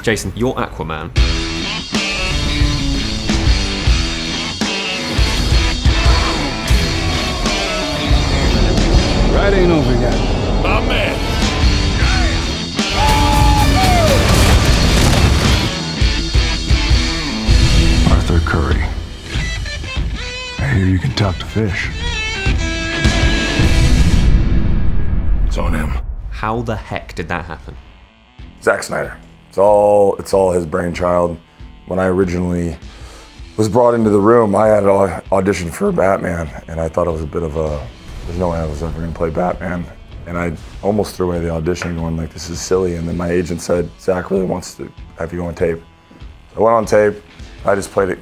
Jason, you're Aquaman. Ride ain't over yet. My man. Arthur Curry. I hear you can talk to fish. It's on him. How the heck did that happen? Zack Snyder. It's all his brainchild. When I originally was brought into the room, I had auditioned for Batman, and I thought it was a bit of a, there's no way I was ever gonna play Batman. And I almost threw away the audition going like, this is silly. And then my agent said, Zack really wants to have you go on tape. So I went on tape. I just played it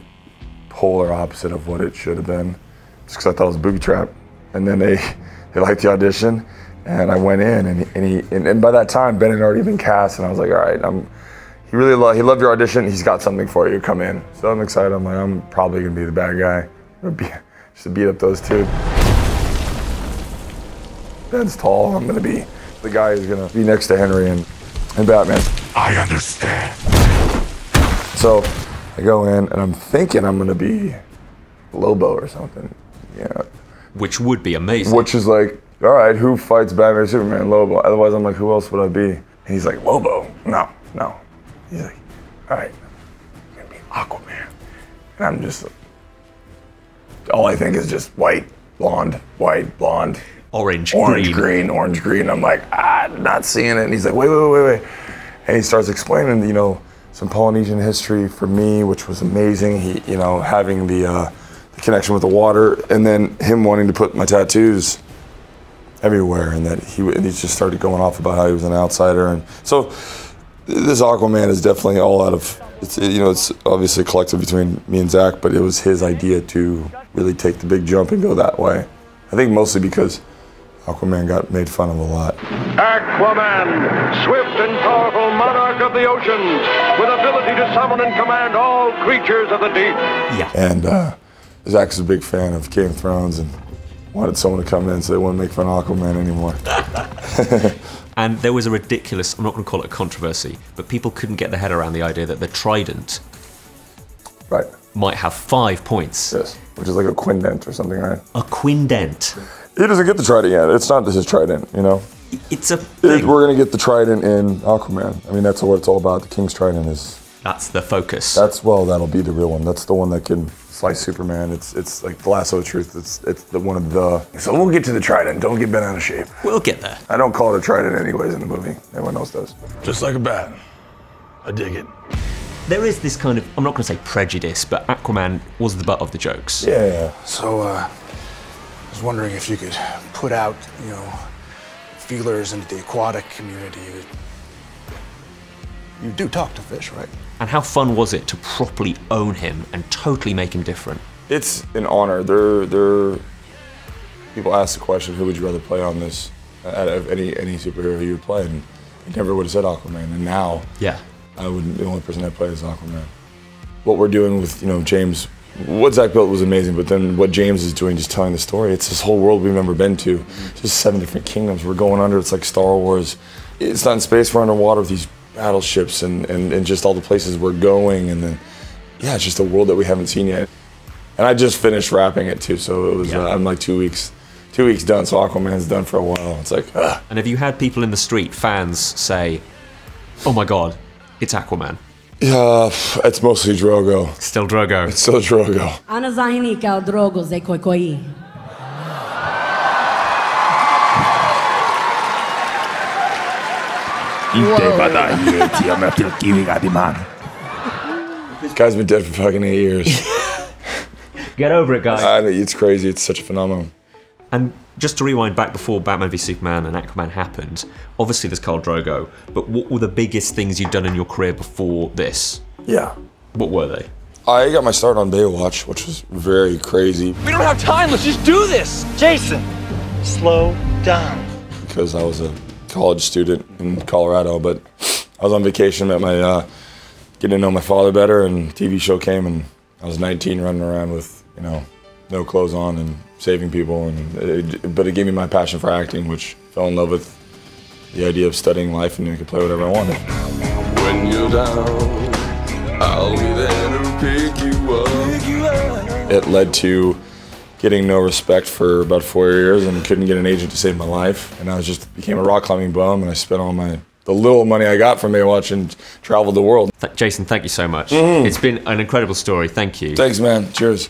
polar opposite of what it should have been, just because I thought it was a booby trap. And then they liked the audition, and I went in, and by that time, Ben had already been cast, and I was like, all right, he loved your audition, he's got something for you, come in. So I'm excited, I'm like, I'm probably gonna be the bad guy, just to beat up those two. Ben's tall, I'm gonna be the guy who's gonna be next to Henry and Batman. I understand. So I go in and I'm thinking I'm gonna be Lobo or something. Yeah. Which would be amazing. Which is like, all right, who fights Batman, Superman, Lobo? Otherwise I'm like, who else would I be? And he's like, Lobo. No. He's like, all right, I'm gonna be Aquaman. And I'm just, all I think is just white, blonde, Orange, green. I'm like, not seeing it. And he's like, wait. And he starts explaining, you know, some Polynesian history for me, which was amazing. He, you know, having the connection with the water, and then him wanting to put my tattoos everywhere, and that he just started going off about how he was an outsider. And so this Aquaman is definitely all out of, it's, you know, it's obviously a collective between me and Zack, but it was his idea to really take the big jump and go that way. I think mostly because Aquaman got made fun of a lot. Aquaman, swift and powerful monarch of the oceans, with ability to summon and command all creatures of the deep. Yeah. And Zack's a big fan of Game of Thrones and wanted someone to come in so they wouldn't make fun of Aquaman anymore. And there was a ridiculous, I'm not going to call it a controversy, but people couldn't get their head around the idea that the trident might have 5 points. Yes, which is like a quindent or something, right? A quindent. He doesn't get the trident yet. It's not his trident, you know? It's a thing. We're going to get the trident in Aquaman. I mean, that's what it's all about. The King's Trident is... That's the focus. That'll be the real one. That's the one that can slice Superman. It's like the lasso of truth. It's the one of the... So we'll get to the trident. Don't get bent out of shape. We'll get there. I don't call it a trident anyways in the movie. Everyone else does. Just like a bat. I dig it. There is this kind of, I'm not going to say prejudice, but Aquaman was the butt of the jokes. Yeah. So, I was wondering if you could put out, you know, feelers into the aquatic community. You do talk to fish, right? And how fun was it to properly own him and totally make him different? It's an honor. People ask the question, who would you rather play on this? Out of any superhero you would play, and he never would have said Aquaman. And now, yeah, the only person I play is Aquaman. What we're doing with, you know, James, what Zack built was amazing, but then what James is doing, just telling the story, it's this whole world we've never been to. Just 7 different kingdoms. We're going under, it's like Star Wars. It's not in space, we're underwater with these battleships and just all the places we're going, and then, yeah, it's just a world that we haven't seen yet. And I just finished wrapping it too, so it was, I'm like 2 weeks done, so Aquaman's done for a while. It's like, ugh. And have you had people in the street, fans, say, oh my God, it's Aquaman? Yeah, it's mostly Drogo. Still Drogo. It's still Drogo. Ana zahinika o Drogo ze koi. This guy's been dead for fucking 8 years. Get over it, guys. It's crazy. It's such a phenomenon. And just to rewind back before Batman v Superman and Aquaman happened, obviously there's Khal Drogo, but what were the biggest things you'd done in your career before this? Yeah. What were they? I got my start on Baywatch, which was very crazy. We don't have time, let's just do this! Jason, slow down. Because I was a college student in Colorado, but I was on vacation, met my, getting to know my father better, and TV show came, and I was 19 running around with, you know, no clothes on and saving people, and but it gave me my passion for acting, which fell in love with the idea of studying life and I could play whatever I wanted. When when you're down, I'll be there to pick you up. It led to getting no respect for about 4 years and couldn't get an agent to save my life. And I just became a rock climbing bum, and I spent all the little money I got from Baywatch and traveled the world. Jason, thank you so much. It's been an incredible story. Thank you. Thanks, man. Cheers.